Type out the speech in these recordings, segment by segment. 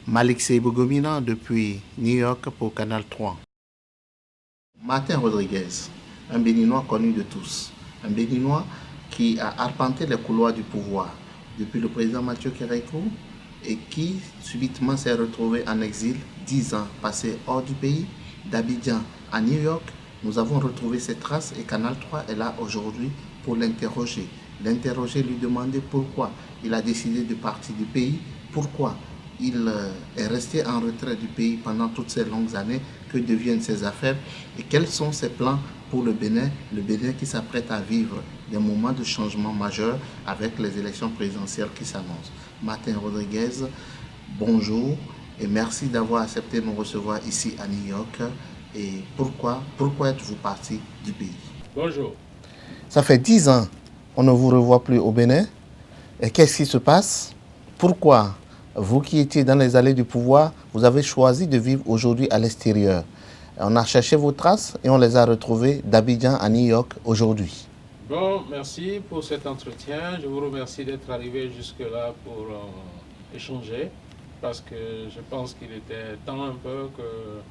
Malik Seibogomina depuis New York pour Canal 3. Martin Rodriguez, un Béninois connu de tous, un Béninois qui a arpenté les couloirs du pouvoir depuis le président Mathieu Kérékou et qui subitement s'est retrouvé en exil 10 ans passés hors du pays, d'Abidjan à New York. Nous avons retrouvé ses traces et Canal 3 est là aujourd'hui pour l'interroger. L'interroger, lui demander pourquoi il a décidé de partir du pays, pourquoi il est resté en retrait du pays pendant toutes ces longues années, que deviennent ses affaires et quels sont ses plans pour le Bénin qui s'apprête à vivre des moments de changement majeurs avec les élections présidentielles qui s'annoncent. Martin Rodriguez, bonjour et merci d'avoir accepté de nous recevoir ici à New York. Et pourquoi êtes-vous parti du pays? Bonjour. Ça fait 10 ans, on ne vous revoit plus au Bénin. Et qu'est-ce qui se passe? Pourquoi vous qui étiez dans les allées du pouvoir, vous avez choisi de vivre aujourd'hui à l'extérieur? On a cherché vos traces et on les a retrouvées d'Abidjan à New York aujourd'hui. Bon, merci pour cet entretien. Je vous remercie d'être arrivé jusque-là pour échanger parce que je pense qu'il était temps un peu que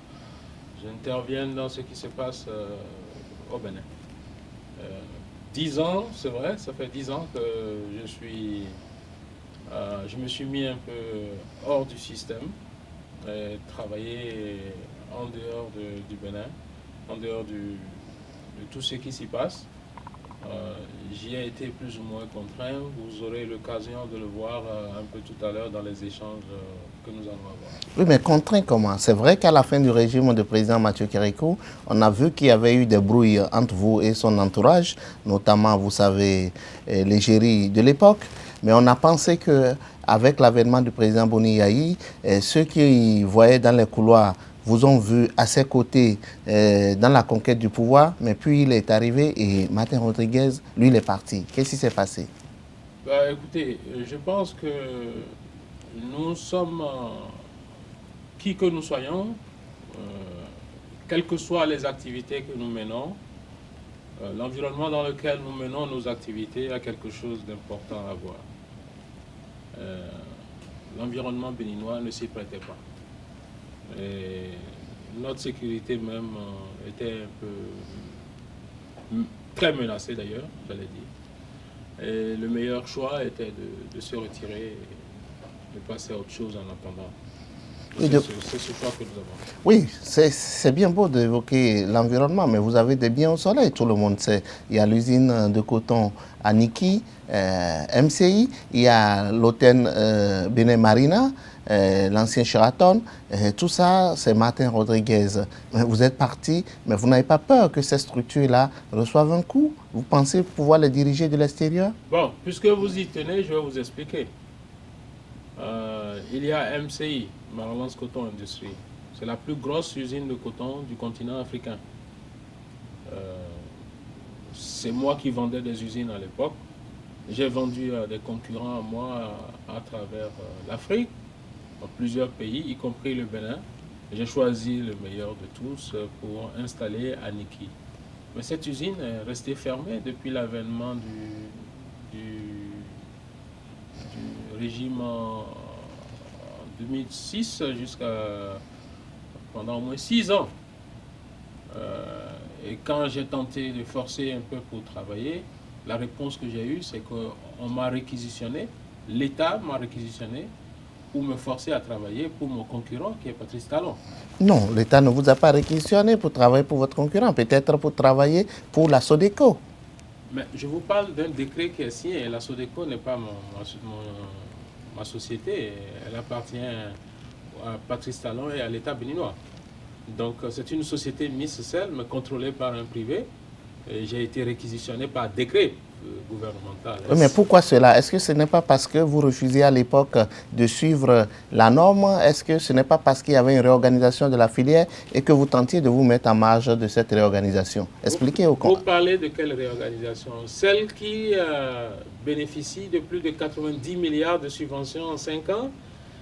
j'intervienne dans ce qui se passe au Bénin. 10 ans, c'est vrai, ça fait 10 ans que je me suis mis un peu hors du système et travaillé en dehors du Bénin, en dehors de tout ce qui s'y passe. J'y ai été plus ou moins contraint. Vous aurez l'occasion de le voir un peu tout à l'heure dans les échanges que nous allons avoir. Oui, mais contraint comment? C'est vrai qu'à la fin du régime du président Mathieu Kérékou, on a vu qu'il y avait eu des brouilles entre vous et son entourage, notamment, vous savez, l'égérie de l'époque. Mais on a pensé qu'avec l'avènement du président Boni Yayi, ceux qui voyaient dans les couloirs vous ont vu à ses côtés dans la conquête du pouvoir, mais puis il est arrivé et Martin Rodriguez, lui, il est parti. Qu'est-ce qui s'est passé? Écoutez, je pense que nous sommes, qui que nous soyons, quelles que soient les activités que nous menons, l'environnement dans lequel nous menons nos activités a quelque chose d'important à voir. L'environnement béninois ne s'y prêtait pas. Et notre sécurité même était un peu très menacée d'ailleurs, j'allais dire. Et le meilleur choix était de se retirer et de passer à autre chose en attendant. C'est ce choix que nous avons. Oui, c'est bien beau d'évoquer l'environnement, mais vous avez des biens au soleil, tout le monde sait. Il y a l'usine de coton à Niki, MCI, il y a l'hôtel Bénin Marina, l'ancien Sheraton, tout ça, c'est Martin Rodriguez. Vous êtes parti, mais vous n'avez pas peur que ces structures-là reçoivent un coup? Vous pensez pouvoir les diriger de l'extérieur? Bon, puisque vous y tenez, je vais vous expliquer. Il y a MCI, Marlance Coton Industrie. C'est la plus grosse usine de coton du continent africain. C'est moi qui vendais des usines à l'époque. J'ai vendu à des concurrents à moi à travers l'Afrique, dans plusieurs pays, y compris le Bénin. J'ai choisi le meilleur de tous pour installer à Niki. Mais cette usine est restée fermée depuis l'avènement du régime en 2006 jusqu'à pendant au moins 6 ans. Et quand j'ai tenté de forcer un peu pour travailler, la réponse que j'ai eue, c'est qu'on m'a réquisitionné, l'État m'a réquisitionné pour me forcer à travailler pour mon concurrent qui est Patrice Talon. Non, l'État ne vous a pas réquisitionné pour travailler pour votre concurrent, peut-être pour travailler pour la Sodeco. Mais je vous parle d'un décret qui est signé. La Sodeco n'est pas ma société, elle appartient à Patrice Talon et à l'État béninois. Donc c'est une société Miss Cell, mais contrôlée par un privé. J'ai été réquisitionné par décret gouvernemental. Oui, mais pourquoi cela? Est-ce que ce n'est pas parce que vous refusiez à l'époque de suivre la norme? Est-ce que ce n'est pas parce qu'il y avait une réorganisation de la filière et que vous tentiez de vous mettre en marge de cette réorganisation? Expliquez au compte. Vous parlez de quelle réorganisation? Celle qui bénéficie de plus de 90 milliards de subventions en 5 ans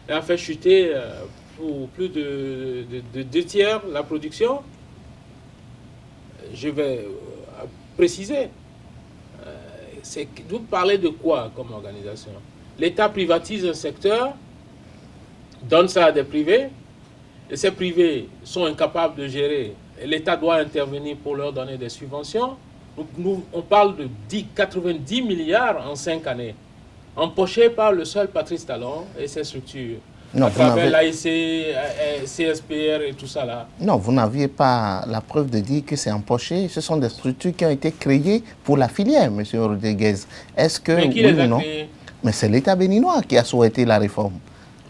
et a fait chuter pour plus de 2 tiers la production. Je vais préciser. Vous parlez de quoi comme organisation? L'État privatise un secteur donne ça à des privés, et ces privés sont incapables de gérer. L'État doit intervenir pour leur donner des subventions. Donc on parle de 90 milliards en 5 années, empochés par le seul Patrice Talon et ses structures, Non, à travers n'avez- l'AIC, CSPR et tout ça là. non, vous n'aviez pas la preuve de dire que c'est empoché. Ce sont des structures qui ont été créées pour la filière, M. Rodriguez. Est-ce que, Mais qui oui les ou a non? créés? Mais c'est l'État béninois qui a souhaité la réforme.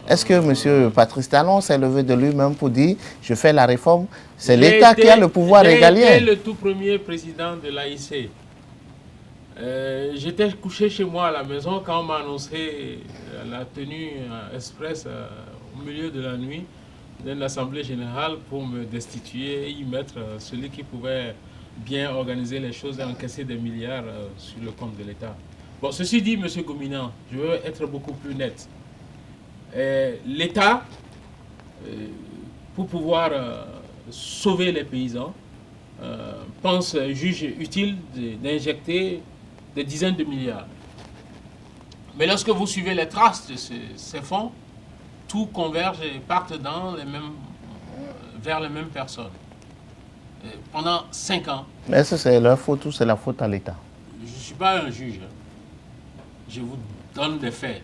Est-ce que M. Patrice Talon s'est levé de lui-même pour dire « je fais la réforme ». C'est l'État qui a le pouvoir régalien. J'ai été le tout premier président de l'AIC. J'étais couché chez moi à la maison quand on m'a annoncé la tenue express au milieu de la nuit d'une assemblée générale pour me destituer et y mettre celui qui pouvait bien organiser les choses et encaisser des milliards sur le compte de l'État. Bon, ceci dit, M. Gominan, je veux être beaucoup plus net. L'État, pour pouvoir sauver les paysans, juge utile d'injecter des dizaines de milliards. Mais lorsque vous suivez les traces de ces fonds, tout converge et partent vers les mêmes personnes. Pendant 5 ans. Mais est-ce que c'est leur faute ou c'est la faute à l'État? Je ne suis pas un juge. Je vous donne des faits.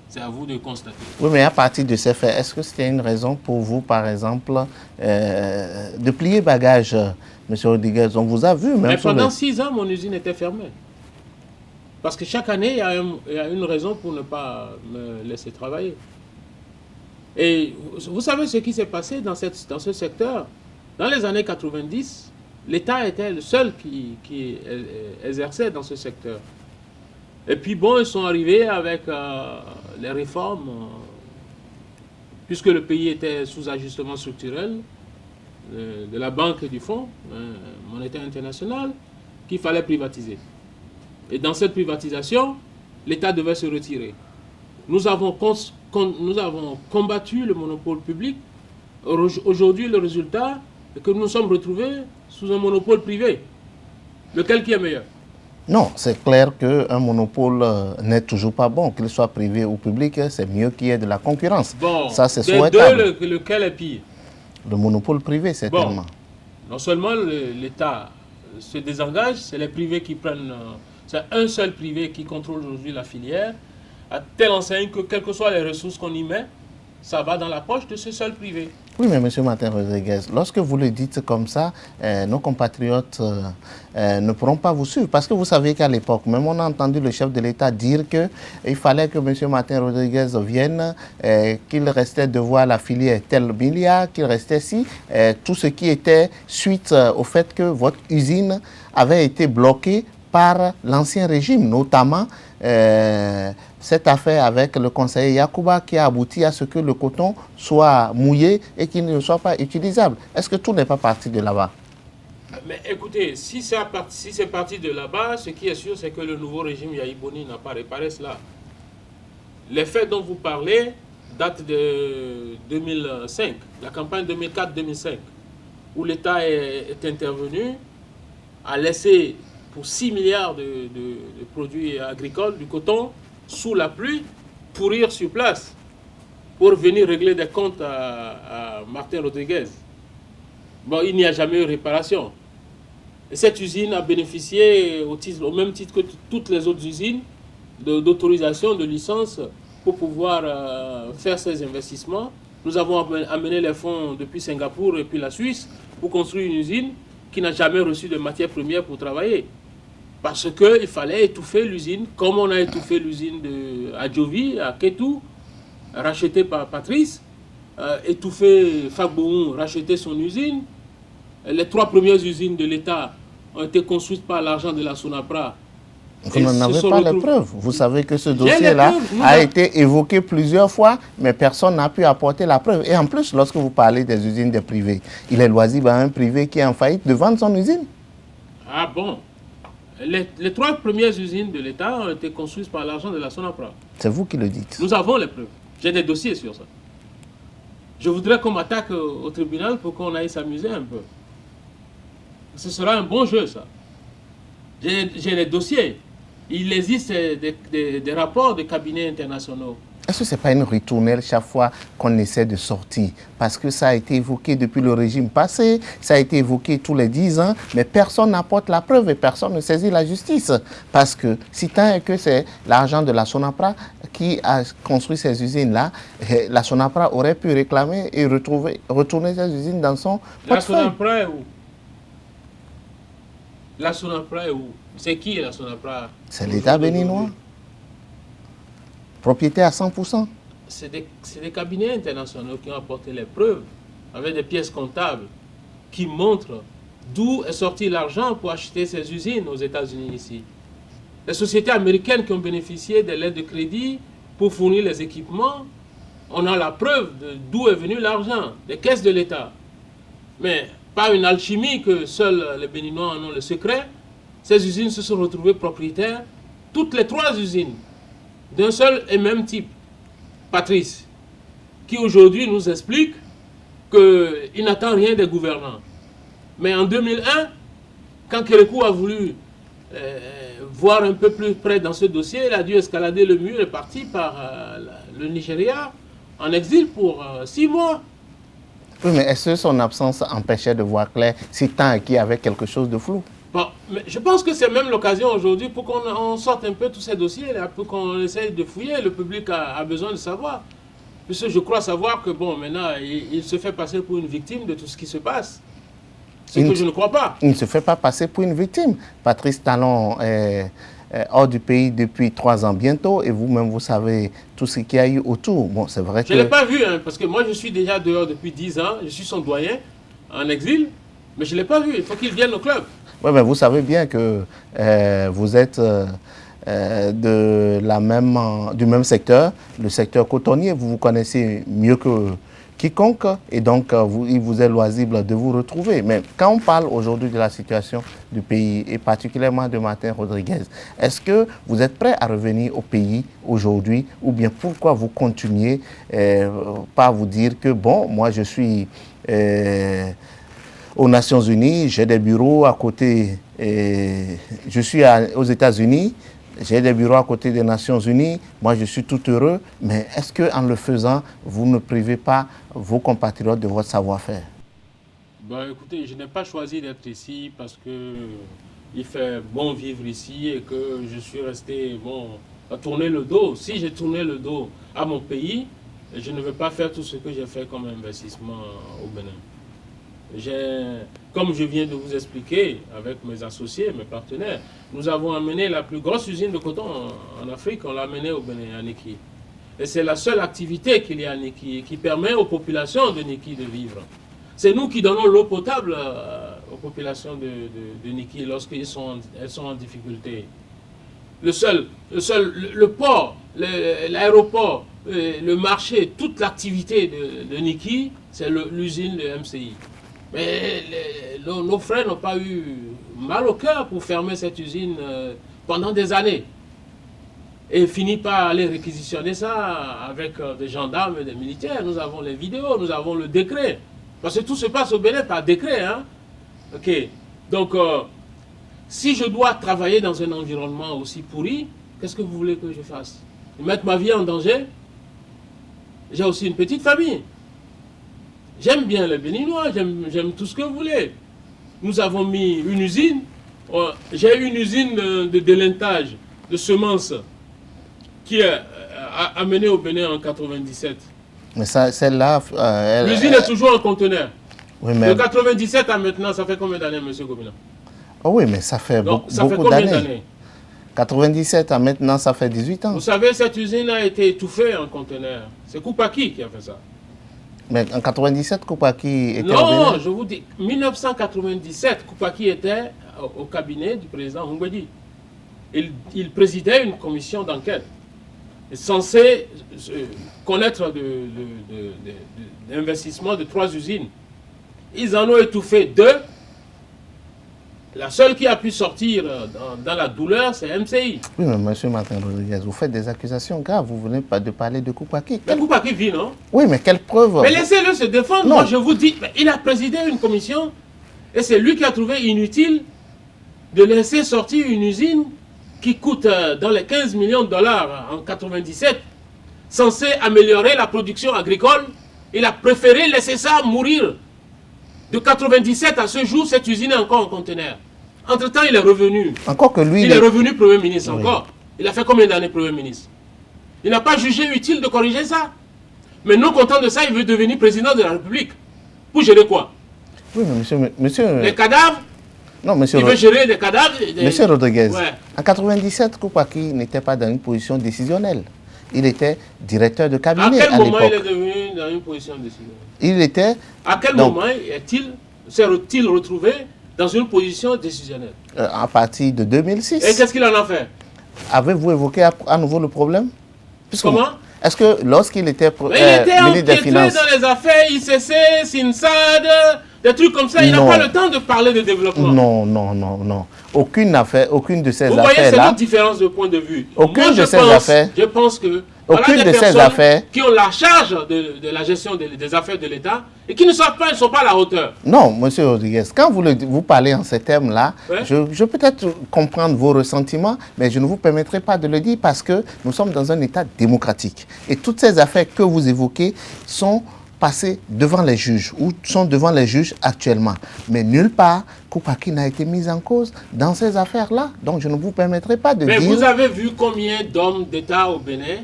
C'est à vous de constater. Oui, mais à partir de ces faits, est-ce que c'était une raison pour vous, par exemple, de plier bagage, M. Rodriguez? On vous a vu même. Mais pendant 6 ans, mon usine était fermée. Parce que chaque année, il y a une raison pour ne pas me laisser travailler. Et vous savez ce qui s'est passé dans ce secteur? Dans les années 90, l'État était le seul qui exerçait dans ce secteur. Et puis bon, ils sont arrivés avec les réformes, puisque le pays était sous ajustement structurel de la banque et du Fonds monétaire international, qu'il fallait privatiser. Et dans cette privatisation, l'État devait se retirer. Nous avons combattu le monopole public. Aujourd'hui, le résultat est que nous nous sommes retrouvés sous un monopole privé. Lequel qui est meilleur? Non, c'est clair qu'un monopole n'est toujours pas bon, qu'il soit privé ou public, c'est mieux qu'il y ait de la concurrence. Bon, ça c'est des souhaitable. deux, lequel est pire? Le monopole privé, certainement. Bon, non seulement l'État se désengage, c'est les privés qui prennent... c'est un seul privé qui contrôle aujourd'hui la filière, à telle enseigne que quelles que soient les ressources qu'on y met, ça va dans la poche de ce seul privé. Oui, mais M. Martin Rodriguez, lorsque vous le dites comme ça, nos compatriotes ne pourront pas vous suivre. Parce que vous savez qu'à l'époque, même on a entendu le chef de l'État dire qu'il fallait que M. Martin Rodriguez vienne, qu'il restait de voir la filière tel milliard, qu'il restait si, tout ce qui était suite au fait que votre usine avait été bloquée par l'ancien régime, notamment cette affaire avec le conseiller Yacouba qui a abouti à ce que le coton soit mouillé et qu'il ne soit pas utilisable. Est-ce que tout n'est pas parti de là-bas? Mais écoutez, si c'est parti de là-bas, ce qui est sûr, c'est que le nouveau régime Yaïboni n'a pas réparé cela. Les faits dont vous parlez datent de 2005, la campagne 2004-2005, où l'État est intervenu, a laissé pour 6 milliards de produits agricoles, du coton, sous la pluie, pourrir sur place, pour venir régler des comptes à Martin Rodriguez. Bon, il n'y a jamais eu réparation. Et cette usine a bénéficié, au même titre que toutes les autres usines, d'autorisation, de licence, pour pouvoir faire ces investissements. Nous avons amené les fonds depuis Singapour et puis la Suisse pour construire une usine qui n'a jamais reçu de matières premières pour travailler. Parce qu'il fallait étouffer l'usine, comme on a étouffé l'usine à Djovi, à Ketou, rachetée par Patrice, étouffé Fagbohun, racheté son usine. Les 3 premières usines de l'État ont été construites par l'argent de la Sonapra. Vous n'en avez pas les preuves. Vous savez que ce dossier-là a été évoqué plusieurs fois, mais personne n'a pu apporter la preuve. Et en plus, lorsque vous parlez des usines des privés, il est loisible à un privé qui est en faillite de vendre son usine. Ah bon? Les 3 premières usines de l'État ont été construites par l'argent de la Sonapra. C'est vous qui le dites. Nous avons les preuves. J'ai des dossiers sur ça. Je voudrais qu'on m'attaque au tribunal pour qu'on aille s'amuser un peu. Ce sera un bon jeu, ça. J'ai les dossiers. Il existe des rapports de cabinets internationaux. Est-ce que ce n'est pas une ritournelle chaque fois qu'on essaie de sortir? Parce que ça a été évoqué depuis le régime passé, ça a été évoqué tous les 10 ans, mais personne n'apporte la preuve et personne ne saisit la justice. Parce que si tant est que c'est l'argent de la Sonapra qui a construit ces usines-là, la Sonapra aurait pu réclamer et retourner ces usines dans son portefeuille. La Sonapra est où? La Sonapra est où? C'est qui la Sonapra? C'est l'État béninois. Propriété à 100%. C'est des cabinets internationaux qui ont apporté les preuves avec des pièces comptables qui montrent d'où est sorti l'argent pour acheter ces usines aux États-Unis ici. Les sociétés américaines qui ont bénéficié de l'aide de crédit pour fournir les équipements, on a la preuve d'où est venu l'argent, des caisses de l'État. Mais par une alchimie que seuls les Béninois en ont le secret, ces usines se sont retrouvées propriétaires, toutes les 3 usines, d'un seul et même type, Patrice, qui aujourd'hui nous explique qu'il n'attend rien des gouvernants. Mais en 2001, quand Kérékou a voulu voir un peu plus près dans ce dossier, il a dû escalader le mur et est parti par le Nigeria en exil pour 6 mois. Oui, mais est-ce que son absence empêchait de voir clair si tant qu'il y avait quelque chose de flou? Bon, mais je pense que c'est même l'occasion aujourd'hui pour qu'on sorte un peu tous ces dossiers, là, pour qu'on essaye de fouiller. Le public a besoin de savoir. Puisque je crois savoir que, bon, maintenant, il se fait passer pour une victime de tout ce qui se passe. Ce que je ne crois pas. Il ne se fait pas passer pour une victime. Patrice Talon est hors du pays depuis 3 ans bientôt, et vous-même, vous savez tout ce qu'il y a eu autour. Bon, c'est vrai que... Je ne l'ai pas vu, hein, parce que moi, je suis déjà dehors depuis 10 ans. Je suis son doyen, en exil, mais je ne l'ai pas vu. Il faut qu'il vienne au club. Oui, mais vous savez bien que vous êtes du même secteur, le secteur cotonnier. Vous vous connaissez mieux que quiconque et donc il vous est loisible de vous retrouver. Mais quand on parle aujourd'hui de la situation du pays et particulièrement de Martin Rodriguez, est-ce que vous êtes prêt à revenir au pays aujourd'hui ou bien pourquoi vous continuez par vous dire que bon, moi je suis... aux Nations Unies, j'ai des bureaux à côté, je suis aux États-Unis, j'ai des bureaux à côté des Nations Unies, moi je suis tout heureux, mais est-ce qu'en le faisant, vous ne privez pas vos compatriotes de votre savoir-faire? Ben, écoutez, je n'ai pas choisi d'être ici parce que il fait bon vivre ici et que je suis resté à tourner le dos. Si j'ai tourné le dos à mon pays, je ne vais pas faire tout ce que j'ai fait comme investissement au Bénin. Comme je viens de vous expliquer avec mes associés, mes partenaires, nous avons amené la plus grosse usine de coton en Afrique, on l'a amenée au Bénin, à Niki. Et c'est la seule activité qu'il y a à Niki et qui permet aux populations de Niki de vivre. C'est nous qui donnons l'eau potable aux populations de Niki lorsqu'elles sont en difficulté. Le port, l'aéroport, le marché, toute l'activité de Niki, c'est l'usine de MCI. Mais nos frères n'ont pas eu mal au cœur pour fermer cette usine pendant des années. Et finit par aller réquisitionner ça avec des gendarmes et des militaires. Nous avons les vidéos, nous avons le décret. Parce que tout se passe au Bénin par décret. Hein? Ok. Donc, si je dois travailler dans un environnement aussi pourri, qu'est-ce que vous voulez que je fasse? Mettre ma vie en danger? J'ai aussi une petite famille. J'aime bien les Béninois, j'aime tout ce que vous voulez. Nous avons mis une usine, j'ai une usine de délintage, de semences, qui est amenée au Bénin en 97. Mais celle-là... l'usine est toujours en conteneur. Oui, mais... De 97 à maintenant, ça fait combien d'années, M. Gomina? Oh oui, mais ça fait beaucoup d'années. 97 à maintenant, ça fait 18 ans. Vous savez, cette usine a été étouffée en conteneur. C'est Koupaki qui a fait ça. Mais en 97, Koupaki était non, au Bénin? Je vous dis, 1997, Koupaki était au cabinet du président Houmbedi. Il présidait une commission d'enquête censée connaître d'investissement de 3 usines. Ils en ont étouffé 2. La seule qui a pu sortir dans la douleur, c'est MCI. Oui, mais M. Martin Rodriguez, vous faites des accusations graves. Vous venez pas de parler de Koupaki. Mais Koupaki vit, non? Oui, mais quelle preuve? Mais laissez-le se défendre. Non. Moi, je vous dis, il a présidé une commission et c'est lui qui a trouvé inutile de laisser sortir une usine qui coûte dans les 15 millions de dollars en 97 censé améliorer la production agricole, il a préféré laisser ça mourir. De 97 à ce jour, cette usine est encore en conteneur. Entre-temps, il est revenu. Encore que lui... Il est revenu Premier ministre, encore. Il a fait combien d'années Premier ministre? Il n'a pas jugé utile de corriger ça. Mais non content de ça, il veut devenir président de la République. Pour gérer quoi? Oui, mais monsieur... Les cadavres? Non, monsieur... Il veut gérer les cadavres? Monsieur Rodriguez, ouais. En 97, Koupaki n'était pas dans une position décisionnelle. Il était directeur de cabinet à l'époque. À quel moment il est devenu dans une position décisionnelle? Il était... À quel moment s'est-il retrouvé dans une position décisionnelle? À partir de 2006. Et qu'est-ce qu'il en a fait? Avez-vous évoqué à nouveau le problème? Comment? Est-ce que lorsqu'il était ministre des Finances... dans les affaires ICC, SINSAD, des trucs comme ça, il n'a pas le temps de parler de développement. Non. Aucune de ces affaires-là... Vous voyez, c'est notre différence de point de vue. Aucune de ces affaires... Je pense que... Aucune de ces affaires... qui ont la charge de la gestion des affaires de l'État et qui ne savent pas, ils ne sont pas à la hauteur. Non, monsieur Rodriguez, quand vous parlez en ces termes-là, ouais. je peux peut-être comprendre vos ressentiments, mais je ne vous permettrai pas de le dire parce que nous sommes dans un État démocratique. Et toutes ces affaires que vous évoquez sont passées devant les juges ou sont devant les juges actuellement. Mais nulle part, Koupaki n'a été mis en cause dans ces affaires-là. Donc je ne vous permettrai pas de dire... Mais vous avez vu combien d'hommes d'État au Bénin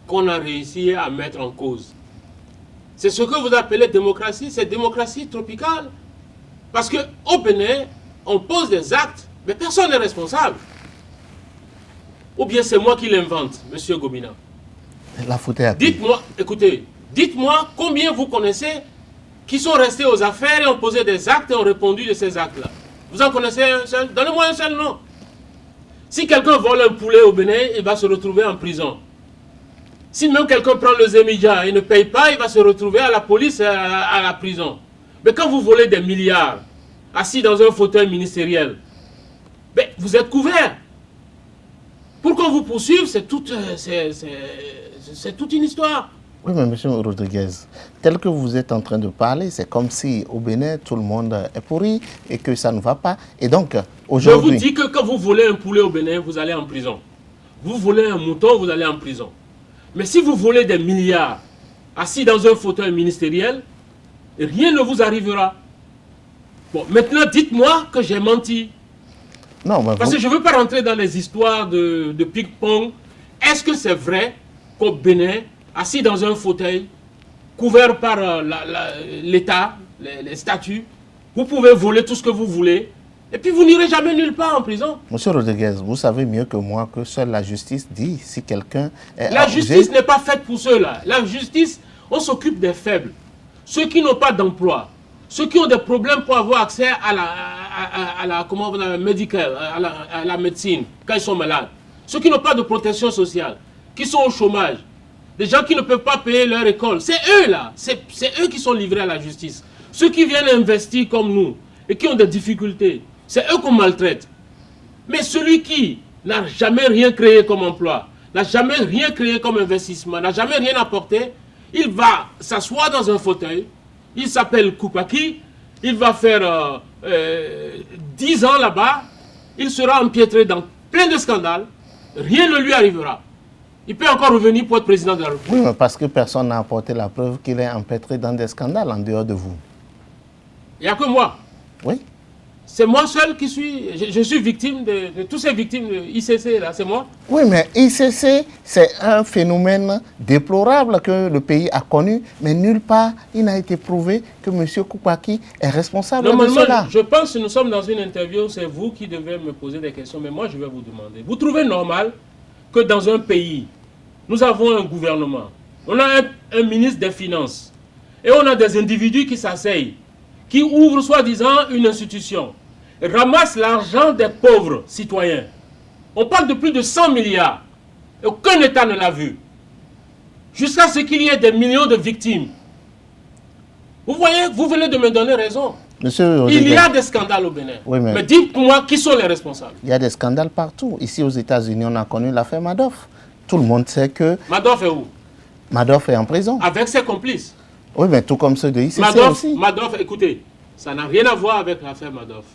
qu'on a réussi à mettre en cause. C'est ce que vous appelez démocratie, c'est démocratie tropicale. Parce qu'au Bénin, on pose des actes, mais personne n'est responsable. Ou bien c'est moi qui l'invente, monsieur Gomina. La faute est à qui? Dites-moi, écoutez, dites-moi combien vous connaissez qui sont restés aux affaires et ont posé des actes et ont répondu de ces actes-là. Vous en connaissez un seul? Donnez-moi un seul nom. Si quelqu'un vole un poulet au Bénin, il va se retrouver en prison. Si même quelqu'un prend le Zémidia et ne paye pas, il va se retrouver à la police et à la prison. Mais quand vous volez des milliards, assis dans un fauteuil ministériel, ben, vous êtes couvert. Pour qu'on vous poursuive, c'est toute une histoire. Oui, mais monsieur Rodriguez, tel que vous êtes en train de parler, c'est comme si au Bénin, tout le monde est pourri et que ça ne va pas. Et donc, aujourd'hui... Je vous dis que quand vous volez un poulet au Bénin, vous allez en prison. Vous volez un mouton, vous allez en prison. Mais si vous volez des milliards, assis dans un fauteuil ministériel, rien ne vous arrivera. Bon, maintenant, dites-moi que j'ai menti. Non, mais parce que je ne veux pas rentrer dans les histoires de ping-pong. Est-ce que c'est vrai qu'au Bénin, assis dans un fauteuil, couvert par l'État, les statuts, vous pouvez voler tout ce que vous voulez, et puis vous n'irez jamais nulle part en prison? Monsieur Rodriguez, vous savez mieux que moi que seule la justice dit si quelqu'un est La justice n'est pas faite pour ceux-là. La justice, on s'occupe des faibles. Ceux qui n'ont pas d'emploi, ceux qui ont des problèmes pour avoir accès à la médecine quand ils sont malades, ceux qui n'ont pas de protection sociale, qui sont au chômage, des gens qui ne peuvent pas payer leur école, c'est eux là, c'est eux qui sont livrés à la justice. Ceux qui viennent investir comme nous et qui ont des difficultés, c'est eux qu'on maltraite. Mais celui qui n'a jamais rien créé comme emploi, n'a jamais rien créé comme investissement, n'a jamais rien apporté, il va s'asseoir dans un fauteuil, il s'appelle Koupaki, il va faire 10 ans là-bas, il sera empiétré dans plein de scandales, rien ne lui arrivera. Il peut encore revenir pour être président de la République. Oui, mais parce que personne n'a apporté la preuve qu'il est empêtré dans des scandales en dehors de vous. Il n'y a que moi. Oui. C'est moi seul qui suis... Je suis victime de toutes ces victimes de ICC, là, c'est moi. Oui, mais ICC, c'est un phénomène déplorable que le pays a connu, mais nulle part, il n'a été prouvé que M. Koupaki est responsable de cela. Je pense que nous sommes dans une interview, c'est vous qui devez me poser des questions, mais moi, je vais vous demander. Vous trouvez normal que dans un pays, nous avons un gouvernement, on a un ministre des Finances, et on a des individus qui s'asseyent, qui ouvrent soi-disant une institution, ramassent l'argent des pauvres citoyens. On parle de plus de 100 milliards. Et aucun État ne l'a vu. Jusqu'à ce qu'il y ait des millions de victimes. Vous voyez, vous venez de me donner raison. Monsieur il y a des scandales au Bénin. Oui, mais dites-moi qui sont les responsables. Il y a des scandales partout. Ici aux États-Unis, on a connu l'affaire Madoff. Tout le monde sait que... Madoff est où? Madoff est en prison. Avec ses complices. Oui, mais tout comme ceux de ICC aussi. Madoff, écoutez, ça n'a rien à voir avec l'affaire Madoff.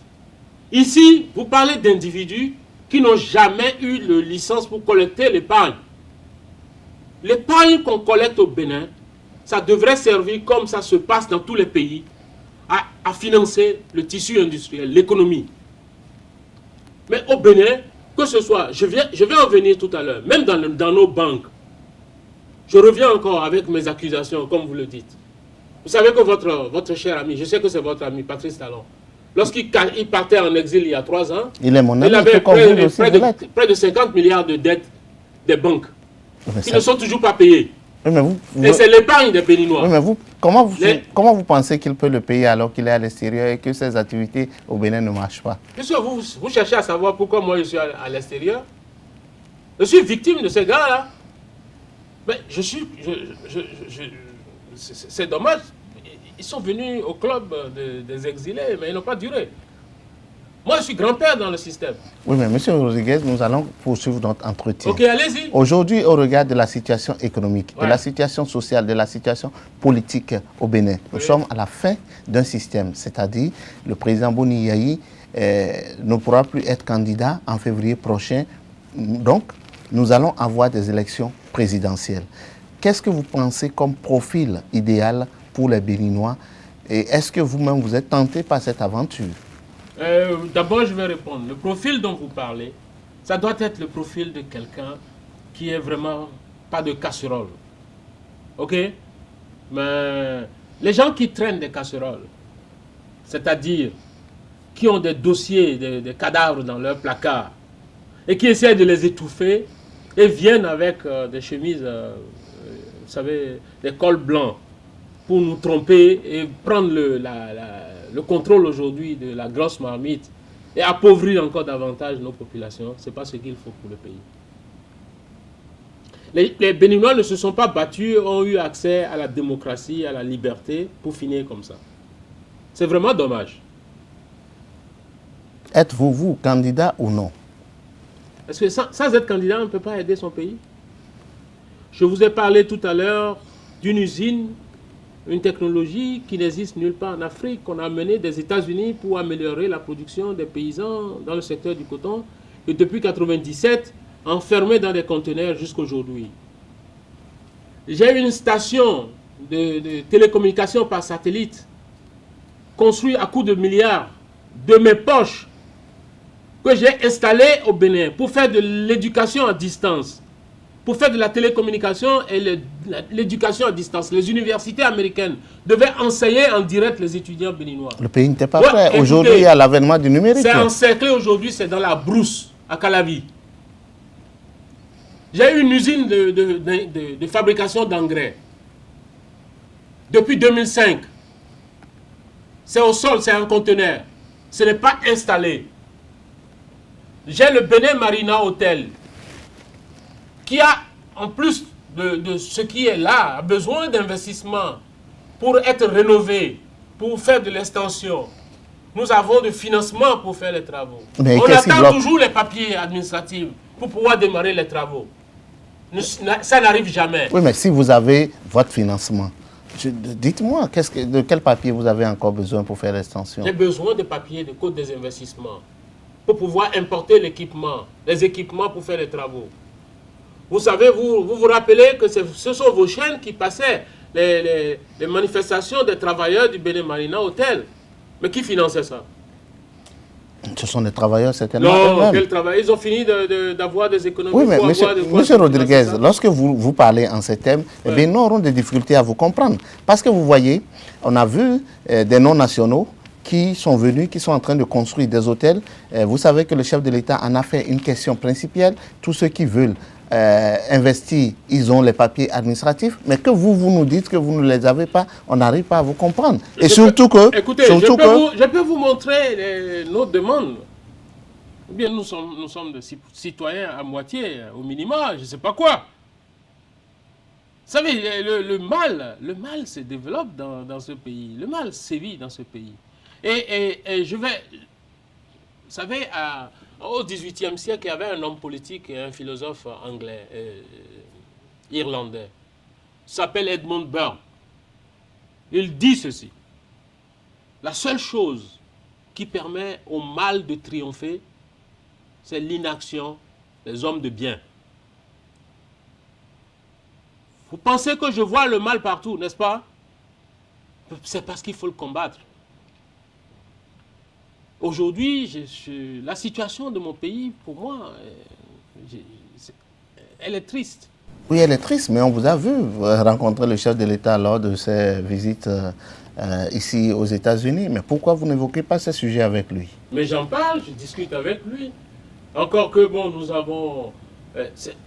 Ici, vous parlez d'individus qui n'ont jamais eu de licence pour collecter l'épargne. l'épargne qu'on collecte au Bénin, ça devrait servir, comme ça se passe dans tous les pays, à financer le tissu industriel, l'économie. Mais au Bénin, que ce soit, je vais en venir tout à l'heure, même dans nos banques, je reviens encore avec mes accusations, comme vous le dites. Vous savez que votre cher ami, je sais que c'est votre ami, Patrice Talon, lorsqu'il partait en exil il y a 3 ans, il est mon ami, il avait près de 50 milliards de dettes des banques qui ne sont toujours pas payées. Oui, et c'est l'épargne des Béninois. Oui, mais comment vous pensez qu'il peut le payer alors qu'il est à l'extérieur et que ses activités au Bénin ne marchent pas? Puisque vous cherchez à savoir pourquoi moi je suis à l'extérieur. Je suis victime de ces gars-là. Mais c'est dommage. Ils sont venus au club des exilés, mais ils n'ont pas duré. Moi, je suis grand-père dans le système. Oui, mais M. Rodriguez, nous allons poursuivre notre entretien. Ok, allez-y. Aujourd'hui, au regard de la situation économique, de la situation sociale, de la situation politique au Bénin, nous sommes à la fin d'un système, c'est-à-dire le président Boni Yayi ne pourra plus être candidat en février prochain. Donc, nous allons avoir des élections présidentielles. Qu'est-ce que vous pensez comme profil idéal pour les Béninois? Et est-ce que vous-même vous êtes tenté par cette aventure? D'abord, je vais répondre. Le profil dont vous parlez, ça doit être le profil de quelqu'un qui est vraiment pas de casserole. Ok? Mais les gens qui traînent des casseroles, c'est-à-dire qui ont des dossiers, des cadavres dans leur placard, et qui essaient de les étouffer, et viennent avec des chemises, vous savez, des cols blancs, pour nous tromper et prendre le contrôle aujourd'hui de la grosse marmite et appauvrir encore davantage nos populations, ce n'est pas ce qu'il faut pour le pays. Les Béninois ne se sont pas battus, ont eu accès à la démocratie, à la liberté, pour finir comme ça. C'est vraiment dommage. Êtes-vous, vous, candidat ou non? Parce que sans être candidat, on ne peut pas aider son pays. Je vous ai parlé tout à l'heure d'une usine, une technologie qui n'existe nulle part en Afrique, qu'on a amenée des États-Unis pour améliorer la production des paysans dans le secteur du coton. Et depuis 1997, enfermée dans des conteneurs jusqu'à aujourd'hui. J'ai une station de télécommunication par satellite construite à coût de milliards de mes poches que j'ai installée au Bénin pour faire de l'éducation à distance. Pour faire de la télécommunication et l'éducation à distance. Les universités américaines devaient enseigner en direct les étudiants béninois. Le pays n'était pas prêt. Aujourd'hui, il y a l'avènement du numérique. C'est encerclé aujourd'hui, c'est dans la brousse, à Calavi. J'ai une usine de fabrication d'engrais. Depuis 2005. C'est au sol, c'est un conteneur. Ce n'est pas installé. J'ai le Bénin Marina Hotel, qui a, en plus de ce qui est là, a besoin d'investissement pour être rénové, pour faire de l'extension. Nous avons du financement pour faire les travaux. Mais on attend toujours les papiers administratifs pour pouvoir démarrer les travaux. Ça n'arrive jamais. Oui, mais si vous avez votre financement, dites-moi, de quel papier vous avez encore besoin pour faire l'extension? J'ai besoin de papiers de code des investissements pour pouvoir importer l'équipement, les équipements pour faire les travaux. Vous savez, vous rappelez que ce sont vos chaînes qui passaient les manifestations des travailleurs du Bénin Marina Hotel. Mais qui finançait ça? Ce sont des travailleurs, certainement. Non, quels travailleurs? Ils ont fini d'avoir des économies. Oui, mais monsieur Rodriguez, lorsque vous parlez en ces termes, eh bien, nous aurons des difficultés à vous comprendre. Parce que vous voyez, on a vu des non-nationaux qui sont venus, qui sont en train de construire des hôtels. Vous savez que le chef de l'État en a fait une question principale. Tous ceux qui veulent investir, ils ont les papiers administratifs, mais que vous nous dites que vous ne les avez pas, on n'arrive pas à vous comprendre. Et surtout que... Écoutez, je peux vous montrer nos demandes. Ou bien nous sommes des citoyens à moitié, au minimum, je ne sais pas quoi. Vous savez, le mal se développe dans ce pays. Le mal sévit dans ce pays. Et je vais... Vous savez, au XVIIIe siècle, il y avait un homme politique et un philosophe anglais, irlandais. Il s'appelle Edmund Burke. Il dit ceci. La seule chose qui permet au mal de triompher, c'est l'inaction des hommes de bien. Vous pensez que je vois le mal partout, n'est-ce pas? C'est parce qu'il faut le combattre. Aujourd'hui, la situation de mon pays, pour moi, elle est triste. Oui, elle est triste, mais on vous a vu rencontrer le chef de l'État lors de ses visites ici aux États-Unis. Mais pourquoi vous n'évoquez pas ce sujet avec lui? Mais j'en parle, je discute avec lui. Encore que, bon, nous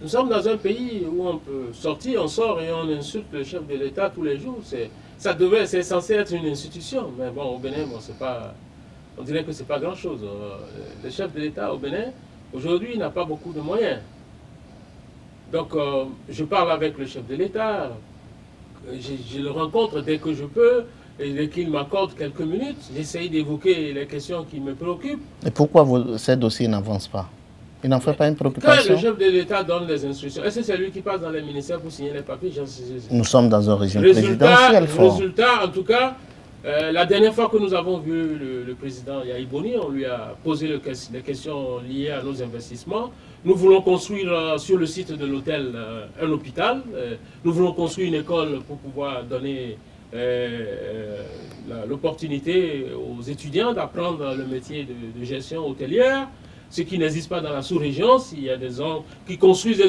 sommes dans un pays où on peut sortir, on sort et on insulte le chef de l'État tous les jours. C'est censé être une institution. Mais bon, au Bénin, bon, on dirait que c'est pas grand-chose. Le chef de l'État au Bénin, aujourd'hui, n'a pas beaucoup de moyens. Donc, je parle avec le chef de l'État, je le rencontre dès que je peux, et dès qu'il m'accorde quelques minutes, j'essaye d'évoquer les questions qui me préoccupent. Et pourquoi ces dossiers n'avancent pas? Il n'en fait pas une préoccupation? Quand le chef de l'État donne les instructions, est-ce que c'est lui qui passe dans les ministères pour signer les papiers? Nous sommes dans un régime présidentiel fort. Résultat, en tout cas, la dernière fois que nous avons vu le président Yahi Boni, on lui a posé les questions liées à nos investissements. Nous voulons construire sur le site de l'hôtel un hôpital. Nous voulons construire une école pour pouvoir donner l'opportunité aux étudiants d'apprendre le métier de gestion hôtelière, ce qui n'existe pas dans la sous-région. S'il y a des gens qui construisent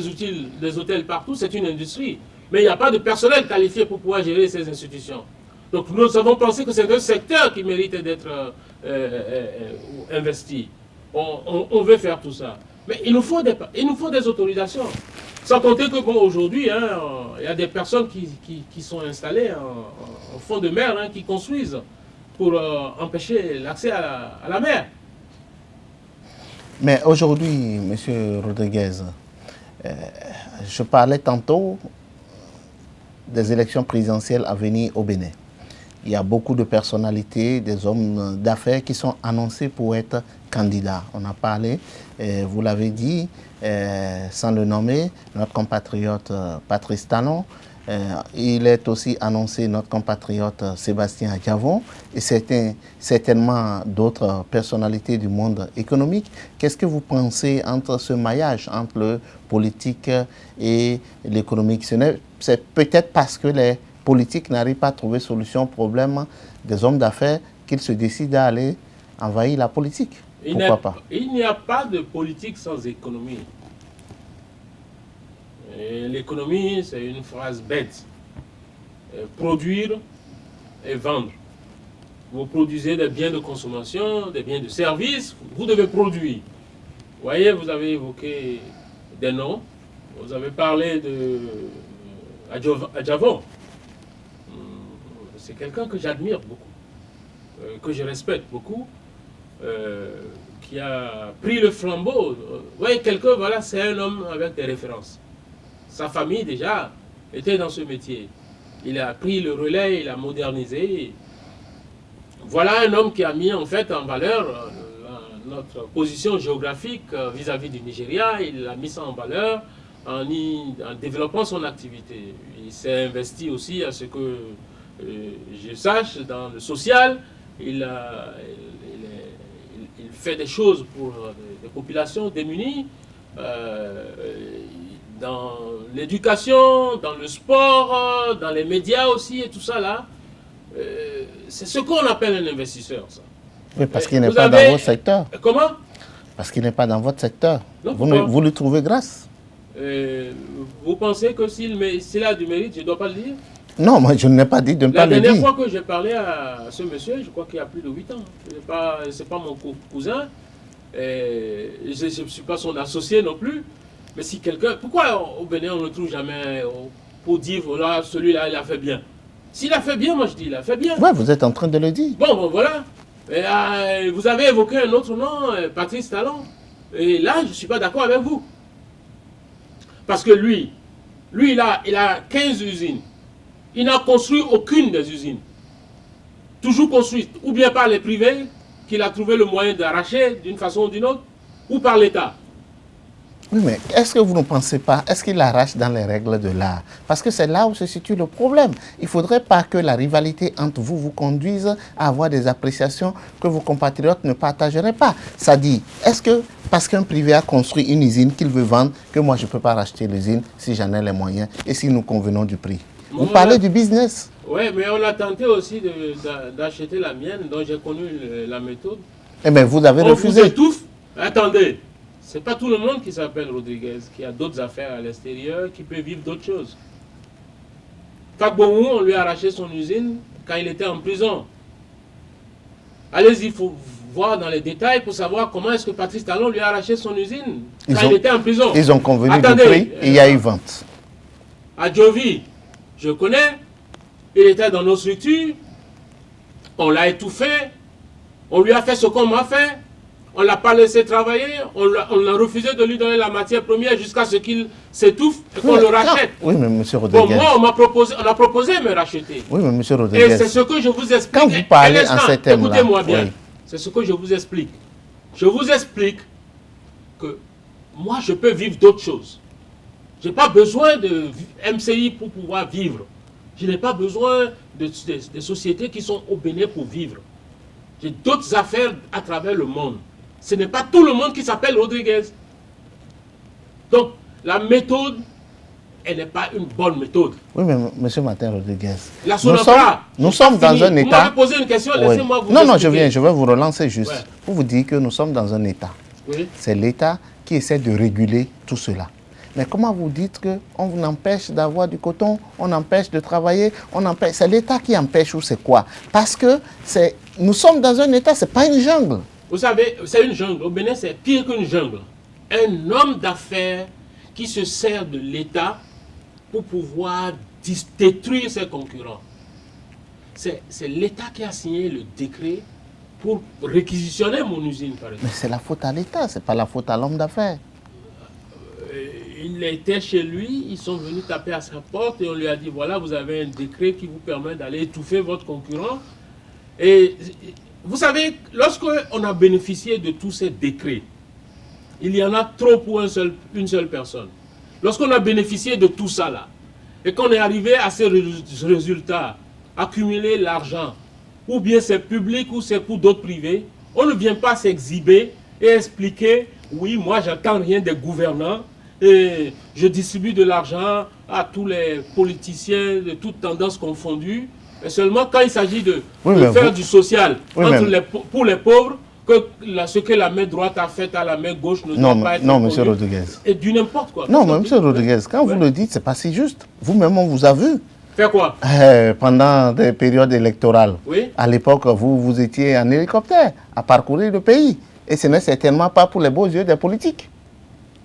des hôtels partout, c'est une industrie. Mais il n'y a pas de personnel qualifié pour pouvoir gérer ces institutions. Donc nous avons pensé que c'est un secteur qui mérite d'être investi. On veut faire tout ça. Mais il nous faut des autorisations. Sans compter que, bon, aujourd'hui, il y a des personnes qui sont installées en fond de mer, qui construisent pour empêcher l'accès à la mer. Mais aujourd'hui, M. Rodriguez, je parlais tantôt des élections présidentielles à venir au Bénin. Il y a beaucoup de personnalités, des hommes d'affaires qui sont annoncés pour être candidats. On a parlé, vous l'avez dit, sans le nommer, notre compatriote Patrice Talon. Il est aussi annoncé notre compatriote Sébastien Adjavon et certainement d'autres personnalités du monde économique. Qu'est-ce que vous pensez entre ce maillage entre le politique et l'économique? C'est peut-être parce que les politiques n'arrivent pas à trouver solution au problème des hommes d'affaires qu'ils se décident à aller envahir la politique. Pourquoi pas? Il n'y a pas de politique sans économie. L'économie, c'est une phrase bête. Produire et vendre. Vous produisez des biens de consommation, des biens de service, vous devez produire. Vous voyez, vous avez évoqué des noms. Vous avez parlé de Adjavon. C'est quelqu'un que j'admire beaucoup, que je respecte beaucoup, qui a pris le flambeau. Vous voyez, quelqu'un, voilà, c'est un homme avec des références. Sa famille, déjà, était dans ce métier. Il a pris le relais, il a modernisé. Voilà un homme qui a mis en fait en valeur notre position géographique vis-à-vis du Nigeria. Il a mis ça en valeur en développant son activité. Il s'est investi aussi à ce que je sache dans le social. Il fait des choses pour des populations démunies. Dans l'éducation, dans le sport, dans les médias aussi et tout ça là. C'est ce qu'on appelle un investisseur, ça. Oui, parce qu'il n'est pas dans votre secteur. Comment? Parce qu'il n'est pas dans votre secteur. Non, vous lui trouvez grâce? Vous pensez que s'il a du mérite, je ne dois pas le dire? Non, moi je n'ai pas dit de ne pas le dire. La dernière fois que j'ai parlé à ce monsieur, je crois qu'il y a plus de 8 ans. Ce n'est pas mon cousin. Je ne suis pas son associé non plus. Mais si quelqu'un... Pourquoi au Bénin on ne trouve jamais pour dire, voilà, celui-là, il a fait bien? S'il a fait bien, moi je dis, il a fait bien. Oui, vous êtes en train de le dire. Bon, voilà. Vous avez évoqué un autre nom, Patrice Talon. Et là, je ne suis pas d'accord avec vous. Parce que lui il a 15 usines. Il n'a construit aucune des usines. Toujours construite, ou bien par les privés, qu'il a trouvé le moyen d'arracher d'une façon ou d'une autre, ou par l'État. Oui, mais est-ce que vous ne pensez pas, est-ce qu'il arrache dans les règles de l'art? Parce que c'est là où se situe le problème. Il ne faudrait pas que la rivalité entre vous vous conduise à avoir des appréciations que vos compatriotes ne partageraient pas. Ça dit, est-ce que parce qu'un privé a construit une usine qu'il veut vendre, que moi je ne peux pas racheter l'usine si j'en ai les moyens et si nous convenons du prix? Vous parlez du business. Oui, mais on a tenté aussi d'acheter la mienne, dont j'ai connu la méthode. Eh bien, vous avez refusé. On vous étouffe. Attendez. C'est pas tout le monde qui s'appelle Rodriguez, qui a d'autres affaires à l'extérieur, qui peut vivre d'autres choses. Fagbomou, on lui a arraché son usine quand il était en prison. Allez-y, il faut voir dans les détails pour savoir comment est-ce que Patrice Talon lui a arraché son usine quand il était en prison. Ils ont convenu du prix et il y a eu vente. À Jovi, je connais, il était dans nos structures, on l'a étouffé, on lui a fait ce qu'on m'a fait. On ne l'a pas laissé travailler, on a refusé de lui donner la matière première jusqu'à ce qu'il s'étouffe et qu'on le rachète. Oui, mais M. Rodriguez. Bon, moi, on a proposé de me racheter. Oui, mais M. Rodriguez. Et c'est ce que je vous explique. Quand vous parlez en ces termes-là, écoutez-moi bien. Oui. C'est ce que je vous explique. Je vous explique que moi, je peux vivre d'autres choses. Je n'ai pas besoin de MCI pour pouvoir vivre. Je n'ai pas besoin de sociétés qui sont au Bénin pour vivre. J'ai d'autres affaires à travers le monde. Ce n'est pas tout le monde qui s'appelle Rodriguez. Donc, la méthode, elle n'est pas une bonne méthode. Oui, mais M. Martin Rodriguez, La Sonafra, nous sommes dans un état... Vous m'avez posé une question, laissez-moi vous Non, expliquer. je vais vous relancer juste. Ouais. Pour vous dire que nous sommes dans un état. Oui. C'est l'État qui essaie de réguler tout cela. Mais comment vous dites qu'on vous empêche d'avoir du coton, on empêche de travailler, c'est l'État qui empêche ou c'est quoi? Parce que nous sommes dans un État, ce n'est pas une jungle. Vous savez, c'est une jungle. Au Bénin, c'est pire qu'une jungle. Un homme d'affaires qui se sert de l'État pour pouvoir détruire ses concurrents. C'est l'État qui a signé le décret pour réquisitionner mon usine, par exemple. Mais c'est la faute à l'État, ce n'est pas la faute à l'homme d'affaires. Il était chez lui, ils sont venus taper à sa porte et on lui a dit, voilà, vous avez un décret qui vous permet d'aller étouffer votre concurrent. Et vous savez, lorsqu'on a bénéficié de tous ces décrets, il y en a trop pour une seule personne. Lorsqu'on a bénéficié de tout ça là, et qu'on est arrivé à ces résultats, accumuler l'argent, ou bien c'est public ou c'est pour d'autres privés, on ne vient pas s'exhiber et expliquer, oui, moi j'attends rien des gouvernants, et je distribue de l'argent à tous les politiciens de toutes tendances confondues. Et seulement quand il s'agit de faire du social pour les pauvres, que ce que la main droite a fait à la main gauche ne doit pas être non, M. Rodriguez. Et du n'importe quoi. Non, mais M. Rodriguez, quand vous le dites, ce n'est pas si juste. Vous-même, on vous a vu. Faire quoi? Pendant des périodes électorales. Oui. À l'époque, vous étiez en hélicoptère à parcourir le pays. Et ce n'est certainement pas pour les beaux yeux des politiques.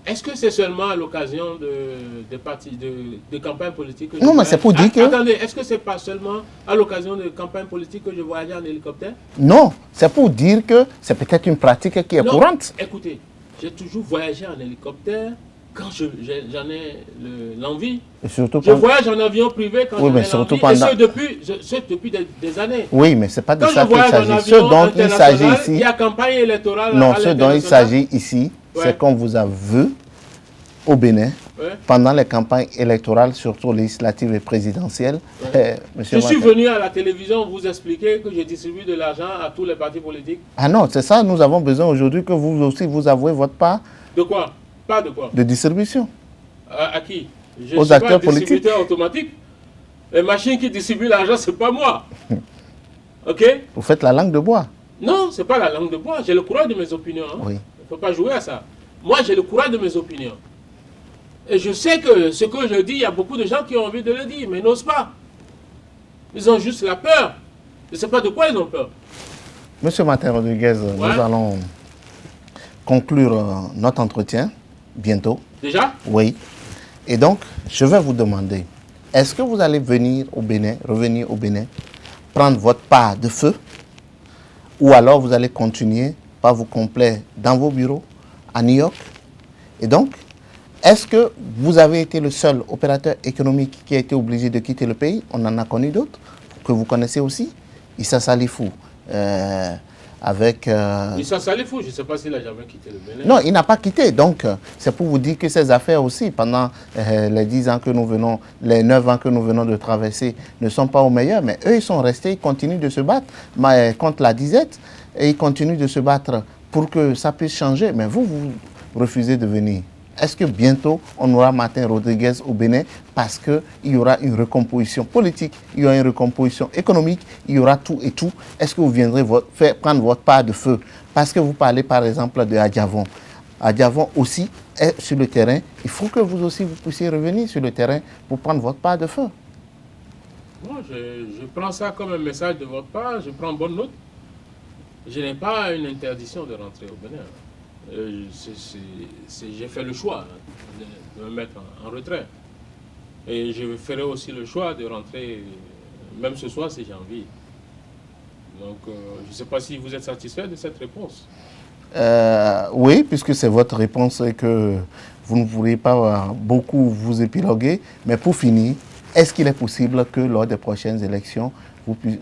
Est-ce que c'est seulement à l'occasion de campagnes politiques que Non, mais c'est pour dire que... Attendez, est-ce que c'est pas seulement à l'occasion de campagnes politiques que je voyageais en hélicoptère? Non, c'est pour dire que c'est peut-être une pratique qui est courante. Écoutez, j'ai toujours voyagé en hélicoptère quand j'en ai l'envie. Je voyage en avion privé quand j'en ai l'envie, et ce depuis des années. Oui, mais ce n'est pas de quand ça qu'il s'agit. Ce dont il s'agit ici... Il y a campagne électorale. Non, ce dont il s'agit ici, c'est qu'on vous a vu au Bénin, pendant les campagnes électorales, surtout législatives et présidentielles. Je suis venu à la télévision vous expliquer que je distribue de l'argent à tous les partis politiques. Ah non, c'est ça, nous avons besoin aujourd'hui que vous aussi vous avouez votre part. De quoi? Pas de quoi? De distribution. À qui? Je aux acteurs politiques. Distributeur automatique. Les machines qui distribuent l'argent, ce n'est pas moi. Ok? Vous faites la langue de bois. Non, ce n'est pas la langue de bois. J'ai le courage de mes opinions. Hein. Oui. Il ne faut pas jouer à ça. Moi, j'ai le courage de mes opinions. Et je sais que ce que je dis, il y a beaucoup de gens qui ont envie de le dire, mais n'osent pas. Ils ont juste la peur. Je ne sais pas de quoi ils ont peur. Monsieur Martin Rodriguez, nous allons conclure notre entretien bientôt. Déjà? Oui. Et donc, je vais vous demander, est-ce que vous allez venir au Bénin, revenir au Bénin, prendre votre part de feu, ou alors vous allez continuer par vous complaire dans vos bureaux à New York? Et donc, est-ce que vous avez été le seul opérateur économique qui a été obligé de quitter le pays? On en a connu d'autres, que vous connaissez aussi. Issa Salifou avec... Issa Salifou, je ne sais pas s'il a jamais quitté le Bénin. Non, il n'a pas quitté. Donc, c'est pour vous dire que ces affaires aussi, pendant les 10 ans que nous venons, les 9 ans que nous venons de traverser, ne sont pas au meilleur. Mais eux, ils sont restés, ils continuent de se battre contre la disette et ils continuent de se battre pour que ça puisse changer. Mais vous refusez de venir. Est-ce que bientôt, on aura Martin Rodriguez au Bénin parce qu'il y aura une recomposition politique, il y aura une recomposition économique, il y aura tout et tout. Est-ce que vous viendrez prendre votre part de feu? Parce que vous parlez par exemple de Adjavon. Adjavon aussi est sur le terrain. Il faut que vous aussi, vous puissiez revenir sur le terrain pour prendre votre part de feu. Moi, je prends ça comme un message de votre part, je prends bonne note. Je n'ai pas une interdiction de rentrer au Bénin. J'ai fait le choix de me mettre en retrait. Et je ferai aussi le choix de rentrer, même ce soir si j'ai envie. Donc, je ne sais pas si vous êtes satisfait de cette réponse. Oui, puisque c'est votre réponse et que vous ne pourriez pas beaucoup vous épiloguer. Mais pour finir, est-ce qu'il est possible que lors des prochaines élections,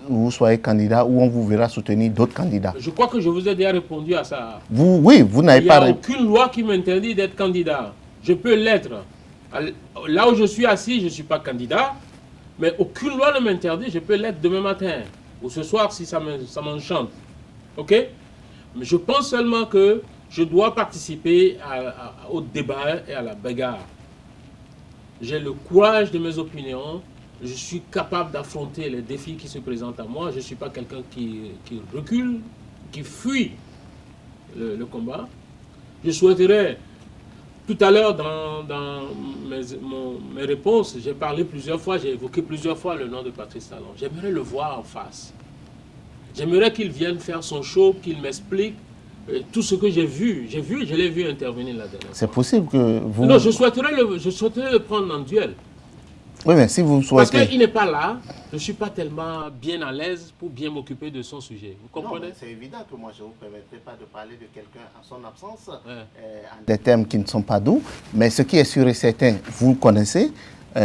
vous soyez candidat ou on vous verra soutenir d'autres candidats? Je crois que je vous ai déjà répondu à ça. Oui, vous n'avez pas... Il n'y a aucune loi qui m'interdit d'être candidat. Je peux l'être. Là où je suis assis, je ne suis pas candidat, mais aucune loi ne m'interdit. Je peux l'être demain matin ou ce soir si ça m'enchante. OK? Mais je pense seulement que je dois participer au débat et à la bagarre. J'ai le courage de mes opinions. Je suis capable d'affronter les défis qui se présentent à moi. Je ne suis pas quelqu'un qui recule, qui fuit le combat. Je souhaiterais, tout à l'heure dans mes réponses, j'ai parlé plusieurs fois, j'ai évoqué plusieurs fois le nom de Patrice Talon. J'aimerais le voir en face. J'aimerais qu'il vienne faire son show, qu'il m'explique tout ce que j'ai vu. Je l'ai vu intervenir la dernière fois. C'est possible que vous... Non, je souhaiterais le prendre en duel. Oui, mais si vous souhaitez... Parce qu'il n'est pas là, je ne suis pas tellement bien à l'aise pour bien m'occuper de son sujet. Vous comprenez? C'est évident que moi, je ne vous permettrai pas de parler de quelqu'un en son absence. Des termes qui ne sont pas doux, mais ce qui est sûr et certain, vous connaissez,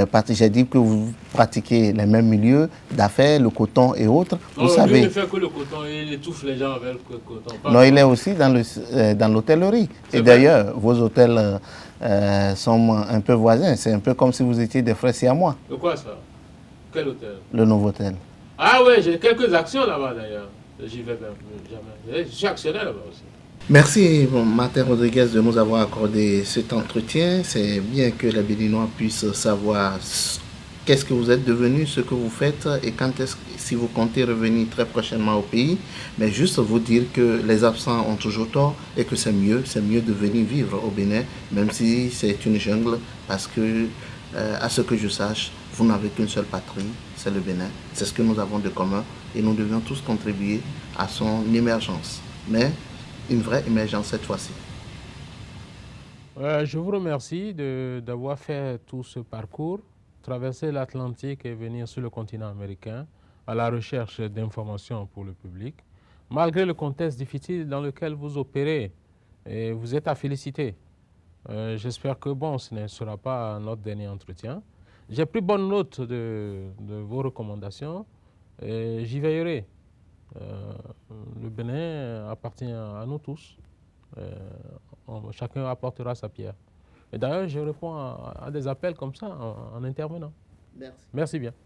parce que j'ai dit que vous pratiquez les mêmes milieux d'affaires, le coton et autres. Non, vous savez... Lui ne fait que le coton, il étouffe les gens avec le coton. Non, il est aussi dans l'hôtellerie. Et d'ailleurs, vos hôtels sont un peu voisins. C'est un peu comme si vous étiez des frères siamois. De quoi ça? Quel hôtel? Le Novotel. Ah ouais, j'ai quelques actions là-bas d'ailleurs. J'y vais même jamais. Je suis actionnaire là-bas aussi. Merci Martin Rodriguez de nous avoir accordé cet entretien. C'est bien que les Béninois puissent savoir qu'est-ce que vous êtes devenu, ce que vous faites et si vous comptez revenir très prochainement au pays. Mais juste vous dire que les absents ont toujours tort et que c'est mieux de venir vivre au Bénin, même si c'est une jungle, parce que, à ce que je sache, vous n'avez qu'une seule patrie, c'est le Bénin. C'est ce que nous avons de commun et nous devions tous contribuer à son émergence. Mais une vraie émergence cette fois-ci. Je vous remercie d'avoir fait tout ce parcours, traverser l'Atlantique et venir sur le continent américain à la recherche d'informations pour le public. Malgré le contexte difficile dans lequel vous opérez, et vous êtes à féliciter. J'espère que ce ne sera pas notre dernier entretien. J'ai pris bonne note de vos recommandations et j'y veillerai. Le Bénin appartient à nous tous. Chacun apportera sa pierre. Et d'ailleurs, je réponds à des appels comme ça en intervenant. Merci. Merci bien.